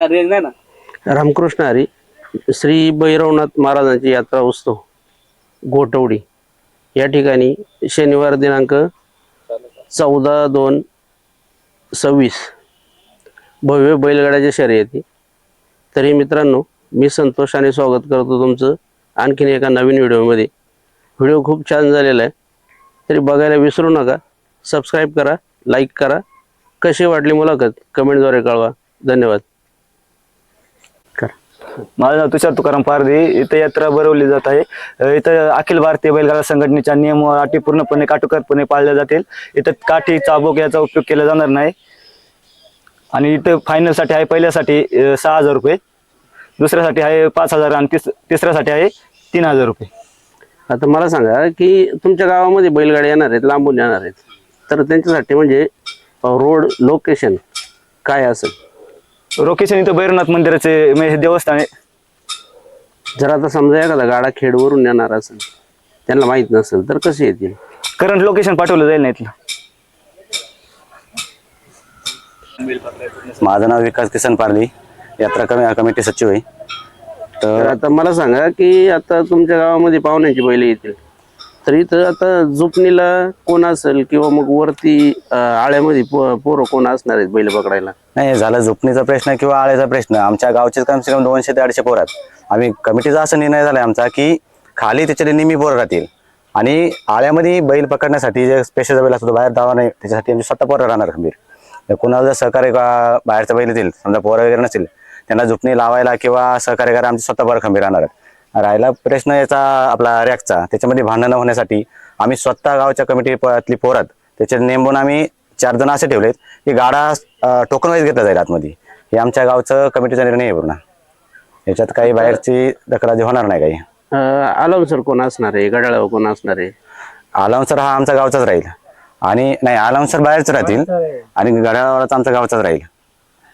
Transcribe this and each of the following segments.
Range नाही ना. रामकृष्ण हरी श्री भैरवनाथ महाराजांची यात्रा उत्सव गोटवडी या ठिकाणी शनिवार दिनांक 14/2/26 भव्य बैलगाड्याच्या शर्यती. तरी मित्रांनो, मी संतोष आणि स्वागत करतो तुमचं आणखीन एका नवीन व्हिडिओमध्ये. व्हिडिओ खूप छान झालेला आहे, तरी बघायला विसरू नका. सबस्क्राईब करा, लाईक करा. कशी वाटली मुलाखत कमेंटद्वारे कळवा. धन्यवाद. माझं नाव तुषार तुकाराम पारधी. इथं यात्रा भरवली जात आहे. इथं अखिल भारतीय बैलगाडा संघटनेच्या नियम व अटी पूर्णपणे काटेकोरपणे पाळल्या जातील. इथं काठी चाबूक याचा उपयोग केला जाणार नाही. आणि इथं फायनलसाठी आहे, पहिल्यासाठी 6,000 रुपये, दुसऱ्यासाठी आहे 5,000 आणि तिसऱ्यासाठी आहे 3,000 रुपये. आता मला सांगा की तुमच्या गावामध्ये बैलगाड्या येणार आहेत, लांबून येणार आहेत, तर त्यांच्यासाठी म्हणजे रोड लोकेशन काय असेल? लोकेशन इथं भैरवनाथ मंदिराचे म्हणजे देवस्थान आहे. जर आता समजा एखादा गाडा खेडवरून येणार असेल, त्यांना माहित नसेल, तर कसे येतील? करंट लोकेशन पाठवलं जाईल ना इथलं. माझं नाव विकास किसन पारधी, यात्रा कमिटी सचिव आहे. तर आता मला सांगा की आता तुमच्या गावामध्ये पाहुण्यांची बैल येतील, तर इथं आता झोपणीला कोण असेल किंवा मग वरती आळ्यामध्ये पोरं कोण असणार आहेत बैल पकडायला? नाही झालं झोपणीचा प्रश्न किंवा आळ्याचा प्रश्न, आमच्या गावचे कम से कम 200 ते 150 पोरं आहेत. आम्ही कमिटीचा असा निर्णय झाला आमचा की खाली त्याच्यात नेहमी पोरं राहतील आणि आळ्यामध्ये बैल पकडण्यासाठी जे स्पेशल बैल असतो बाहेर धावा नाही, त्याच्यासाठी आमची स्वतः पोरं राहणार खंबीर. कोणाला जर सहकार्य बाहेरचा बैल येतील, समजा पोरं वगैरे नसतील, त्यांना झोपणी लावायला किंवा सहकार्य करायला आमचे स्वतः पोरं खंबीर राहणार आहेत. राहिला प्रश्न याचा आपला रॅकचा, त्याच्यामध्ये भांडणं होण्यासाठी आम्ही स्वतः गावच्या कमिटीतली पोरात त्याचे नेमून आम्ही 4 जण असे ठेवलेत की गाडा टोकन वाईज घेतला जाईल आतमध्ये. हे आमच्या गावचं कमिटीचा निर्णय आहे पूर्ण. याच्यात काही बाहेरची दखलाजी होणार नाही. काही अलाउन्सर कोण असणार आहे, गडाळावर कोण असणार आहे? अलाउन्सर हा आमचा गावचाच राहील. आणि नाही, अलाउन्सर बाहेरच राहतील आणि गडाळावरच आमचा गावचाच राहील.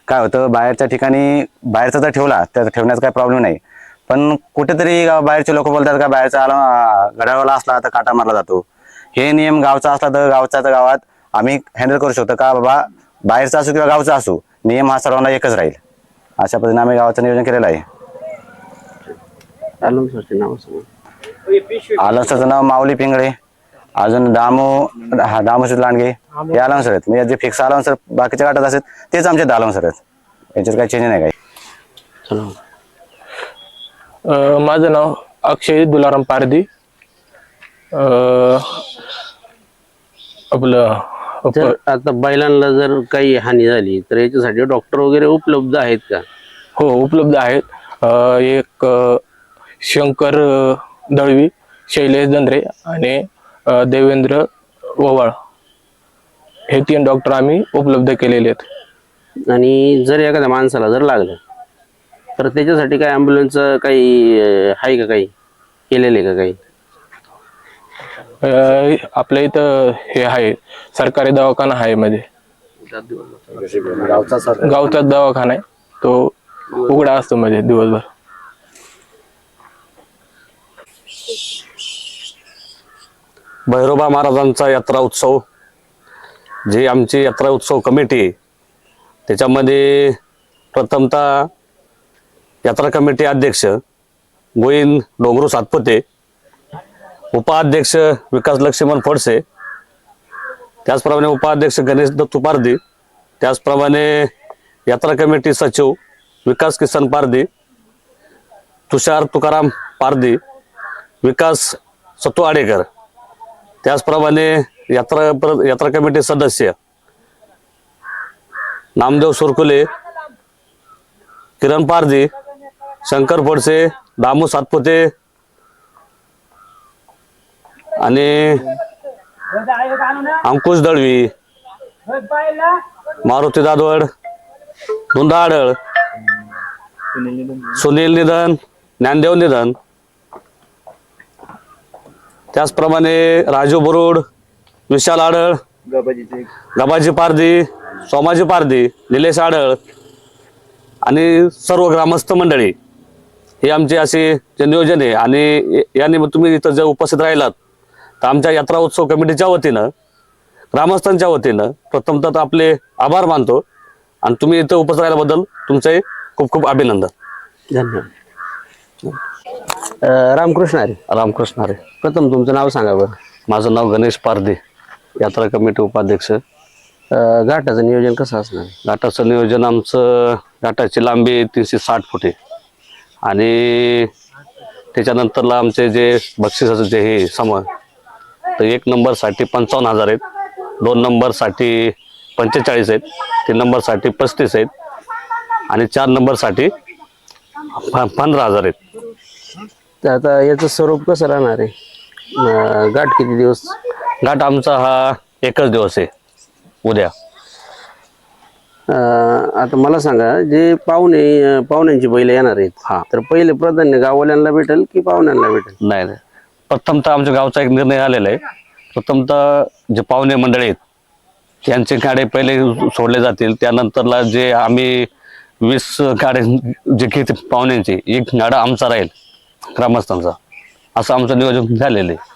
काय होतं, बाहेरच्या ठिकाणी बाहेरचा जर ठेवला तर ठेवण्याचा काही प्रॉब्लेम नाही, पण कुठेतरी बाहेरचे लोक बोलतात का बाहेरचा गडावाला असला तर काटा मारला जातो. हे नियम गावचा असला तर गावचा तर गावात आम्ही हँडल करू शकतो का बाबा, बाहेरचा असो किंवा गावचा असो, नियम हा सर्वांना एकच राहील. अशा पद्धतीने आम्ही गावाचं नियोजन केलेलं आहे. अलाउन्सरचे नाव सांगा. अलाउन्सरचं नाव माऊली पिंगळे, अजून दामोशी लांडगे, हे अलाउन्सर आहेत. म्हणजे जे फिक्स अलाउन्सर बाकीच्या गाठात असतात तेच आमचे अलाउन्सर आहेत. याच्यात काही चेंज नाही काही. चला. माझं नाव अक्षय दुलाराम पारधी. आपलं जर आता बैलांना जर काही हानी झाली तर याच्यासाठी डॉक्टर वगैरे उपलब्ध आहेत का? हो, उपलब्ध आहेत. एक शंकर दळवी, शैलेश दंद्रे आणि देवेंद्र ववाळ, हे 3 डॉक्टर आम्ही उपलब्ध केलेले आहेत. आणि जर एखाद्या माणसाला जर लागलं तर त्याच्यासाठी काय ॲम्ब्युलन्सचं काही आहे का, काही केलेलं आहे का काही? आपल्या इथं हे आहे, सरकारी दवाखाना आहे, मध्ये गावचा दवाखाना आहे, तो उघडा असतो मध्ये दिवसभर. भैरोबा महाराजांचा यात्रा उत्सव, जी आमची यात्रा उत्सव कमिटी आहे, त्याच्यामध्ये प्रथमतः यात्रा कमिटी अध्यक्ष गोविंद डोंगरू सातपुते, उपाध्यक्ष विकास लक्ष्मण फडसे, त्याचप्रमाणे उपाध्यक्ष गणेश दत्तू पारधी, त्याचप्रमाणे यात्रा कमिटी सचिव विकास किसन पारधी, तुषार तुकाराम पारधी, विकास सत्तू आडेकर, त्याचप्रमाणे यात्रा कमिटी सदस्य नामदेव सुरकुले, किरण पारधी, शंकर फडसे, दामू सातपुते आणि अंकुश दळवी, मारुती दादवड, धुंदा आडळ, सुनील निधन, ज्ञानदेव निधन, त्याचप्रमाणे राजू बुरुड, विशाल आडळ, गबाजी पारधी, सोमाजी पारधी, निलेश आडळ आणि सर्व ग्रामस्थ मंडळी, हे आमचे असे जे नियोजन आहे. आणि याने तुम्ही इथं जर उपस्थित राहिलात तर आमच्या यात्रा उत्सव कमिटीच्या वतीनं, ग्रामस्थांच्या वतीनं प्रथमतः आपले आभार मानतो आणि तुम्ही इथं उपस्थित राहिल्याबद्दल तुमचे खूप खूप अभिनंदन. धन्यवाद. रामकृष्ण हरी. रामकृष्ण हरी. प्रथम तुमचं नाव सांगा बरं. माझं नाव गणेश पारदे, यात्रा कमिटी उपाध्यक्ष. घाटाचं नियोजन कसं असणार आहे? घाटाचं नियोजन आमचं, घाटाची लांबी 360 फूट आहे आणि त्याच्यानंतरला आमचे जे बक्षिसाचं जे हे सामान, तर 1 नंबरसाठी 55,000 आहेत, 2 नंबरसाठी 45 आहेत, 3 नंबरसाठी 35 आहेत आणि 4 नंबरसाठी 15,000 आहेत. तर आता याचं स्वरूप कसं राहणार आहे? घाट किती दिवस? घाट आमचा हा एकच दिवस आहे, उद्या. आता मला सांगा, जे पाहुण्यांची बैल येणार आहेत, हा. तर पहिले प्राधान्य गाववाल्यांना भेटेल की पाहुण्यांना भेटेल? नाही, प्रथमतः आमच्या गावचा एक निर्णय आलेला आहे. प्रथमतः जे पाहुणे मंडळी आहेत यांचे गाडे पहिले सोडले जातील. त्यानंतरला जे आम्ही 20 गाड्या जे घेते पाहुण्यांची, एक गाडा आमचा राहील ग्रामस्थांचा, असं आमचं नियोजन झालेलं आहे.